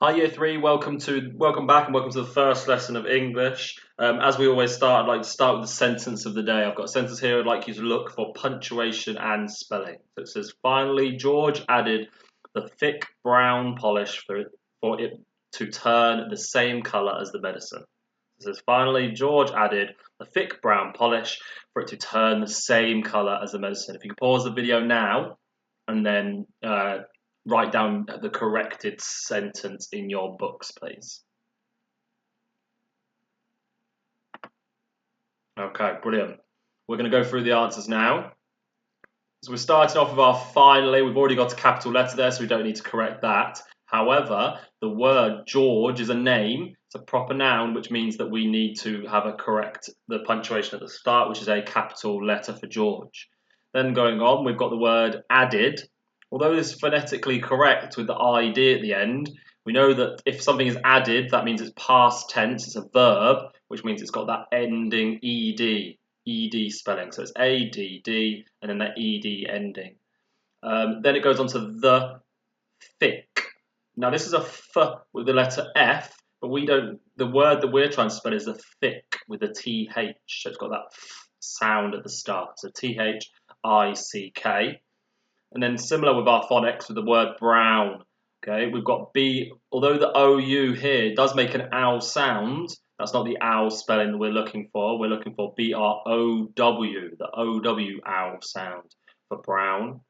Hi Year 3, welcome back and welcome to the first lesson of English. As we always start, I'd like to start with the sentence of the day. I've got a sentence here I'd like you to look for punctuation and spelling. So it says, finally, George added the thick brown polish for it to turn the same colour as the medicine. It says, finally, George added the thick brown polish for it to turn the same colour as the medicine. If you can pause the video now and then write down the corrected sentence in your books, please. Okay, brilliant. We're going to go through the answers now. So we're starting off with our finally. We've already got a capital letter there, so we don't need to correct that. However, the word George is a name. It's a proper noun, which means that we need to have the punctuation at the start, which is a capital letter for George. Then going on, we've got the word added. Although this is phonetically correct with the ID at the end, we know that if something is added, that means it's past tense, it's a verb, which means it's got that ending ed spelling. So it's ADD and then that ed ending. Then it goes on to the thick. Now this is a f with the letter F, but the word that we're trying to spell is a thick with a TH. So it's got that f sound at the start. So THICK. And then similar with our phonics with the word brown. Okay, we've got B, although the OU here does make an ow sound, that's not the ow spelling that we're looking for. We're looking for BROW, the OW ow sound for brown.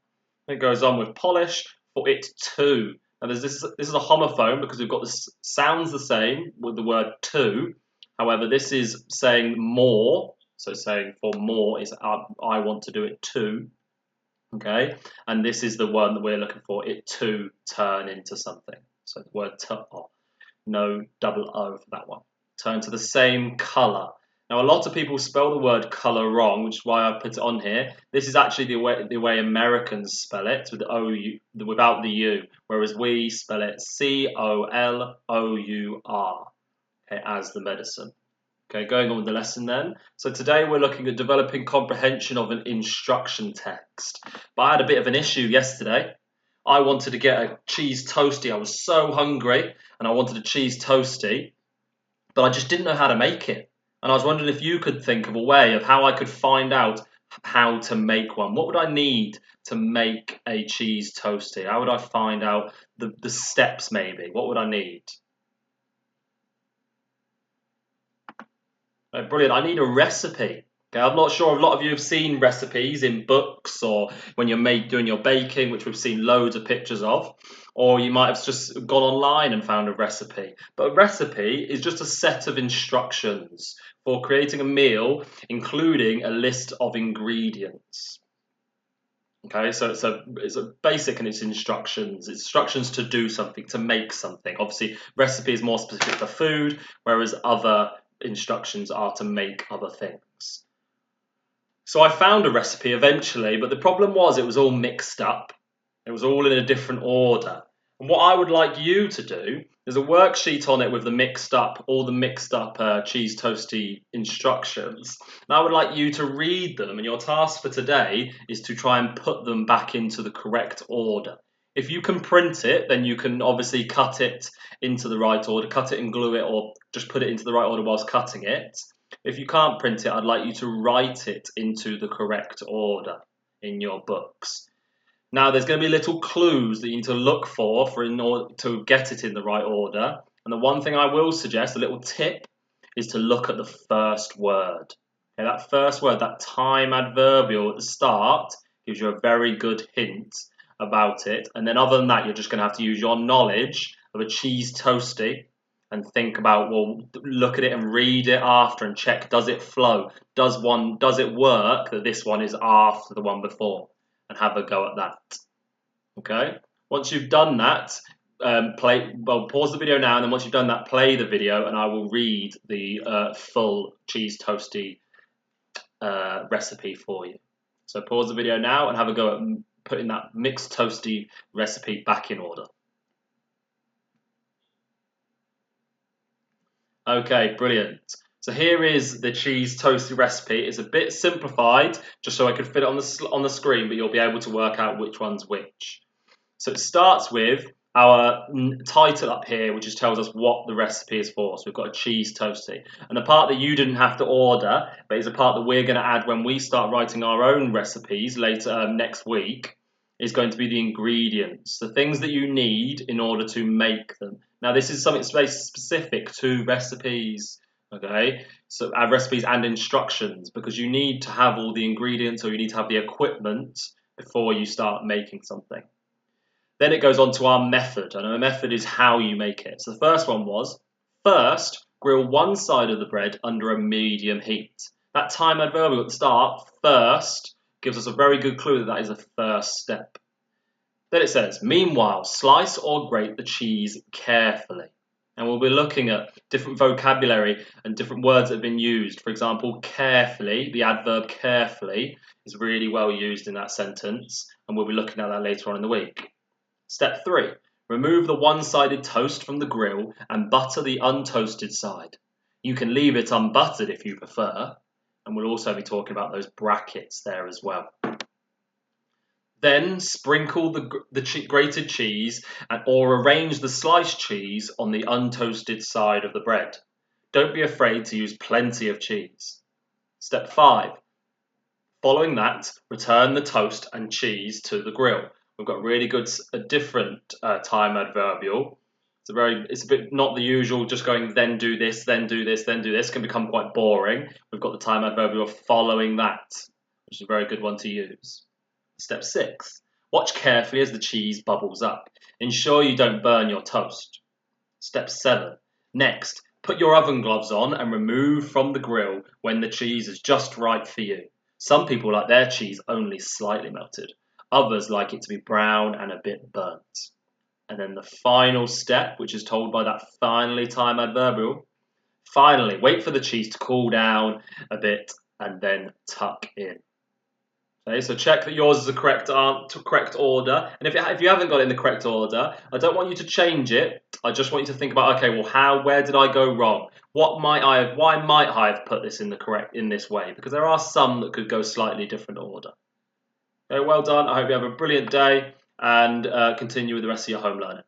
It goes on with polish for it to. Now this is a homophone because we've got this sounds the same with the word to. However, this is saying more. So saying for more is I want to do it too. Okay, and this is the one that we're looking for, it to turn into something. So the word to, no double O for that one. Turn to the same colour. Now, a lot of people spell the word colour wrong, which is why I put it on here. This is actually the way Americans spell it, with the O-U, without the U, whereas we spell it COLOUR, okay, as the medicine. Okay, going on with the lesson then. So today we're looking at developing comprehension of an instruction text. But I had a bit of an issue yesterday. I wanted to get a cheese toastie. I was so hungry and I wanted a cheese toastie, but I just didn't know how to make it. And I was wondering if you could think of a way of how I could find out how to make one. What would I need to make a cheese toastie? How would I find out the steps maybe? What would I need? Brilliant. I need a recipe. Okay, I'm not sure. A lot of you have seen recipes in books or when you're doing your baking, which we've seen loads of pictures of, or you might have just gone online and found a recipe. But a recipe is just a set of instructions for creating a meal, including a list of ingredients. Okay, so it's a basic and it's instructions to do something, to make something. Obviously, recipe is more specific for food, whereas other instructions are to make other things. So I found a recipe eventually, but the problem was it was all mixed up. It was all in a different order. And what I would like you to do, there's a worksheet on it with all the mixed up cheese toasty instructions. And I would like you to read them, and your task for today is to try and put them back into the correct order. If you can print it, then you can obviously cut it into the right order, cut it and glue it, or just put it into the right order whilst cutting it. If you can't print it, I'd like you to write it into the correct order in your books. Now, there's going to be little clues that you need to look for in order to get it in the right order. And the one thing I will suggest, a little tip, is to look at the first word. Okay, that first word, that time adverbial at the start, gives you a very good hint about it. And then other than that, you're just going to have to use your knowledge of a cheese toastie and think about, well, look at it and read it after and check, does it flow? Does it work that this one is after the one before? And have a go at that. Okay? Once you've done that, pause the video now, and then once you've done that, play the video, and I will read the full cheese toastie recipe for you. So pause the video now and have a go at putting that mixed toasty recipe back in order. Okay, brilliant. So here is the cheese toasty recipe. It's a bit simplified, just so I could fit it on the screen, but you'll be able to work out which one's which. So it starts with our title up here, which just tells us what the recipe is for. So we've got a cheese toastie. And the part that you didn't have to order, but is a part that we're going to add when we start writing our own recipes later next week, is going to be the ingredients, the things that you need in order to make them. Now, this is something very specific to recipes, okay? So our recipes and instructions, because you need to have all the ingredients or you need to have the equipment before you start making something. Then it goes on to our method, and our method is how you make it. So the first one was, first, grill one side of the bread under a medium heat. That time adverbial at the start, first, gives us a very good clue that that is a first step. Then it says, meanwhile, slice or grate the cheese carefully. And we'll be looking at different vocabulary and different words that have been used. For example, carefully, the adverb carefully is really well used in that sentence, and we'll be looking at that later on in the week. Step 3. Remove the one-sided toast from the grill and butter the untoasted side. You can leave it unbuttered if you prefer, and we'll also be talking about those brackets there as well. Then sprinkle the grated cheese or arrange the sliced cheese on the untoasted side of the bread. Don't be afraid to use plenty of cheese. Step 5. Following that, return the toast and cheese to the grill. We've got really good, a different time adverbial. It's a bit not the usual, just going then do this, then do this, then do this. Can become quite boring. We've got the time adverbial following that, which is a very good one to use. Step 6. Watch carefully as the cheese bubbles up. Ensure you don't burn your toast. Step 7. Next, put your oven gloves on and remove from the grill when the cheese is just right for you. Some people like their cheese only slightly melted. Others like it to be brown and a bit burnt. And then the final step, which is told by that finally time adverbial. Finally, wait for the cheese to cool down a bit and then tuck in. Okay, so check that yours is the correct order. And if you haven't got it in the correct order, I don't want you to change it. I just want you to think about, okay, well, where did I go wrong? Why might I have put this in this way? Because there are some that could go slightly different order. Okay, well done. I hope you have a brilliant day and continue with the rest of your home learning.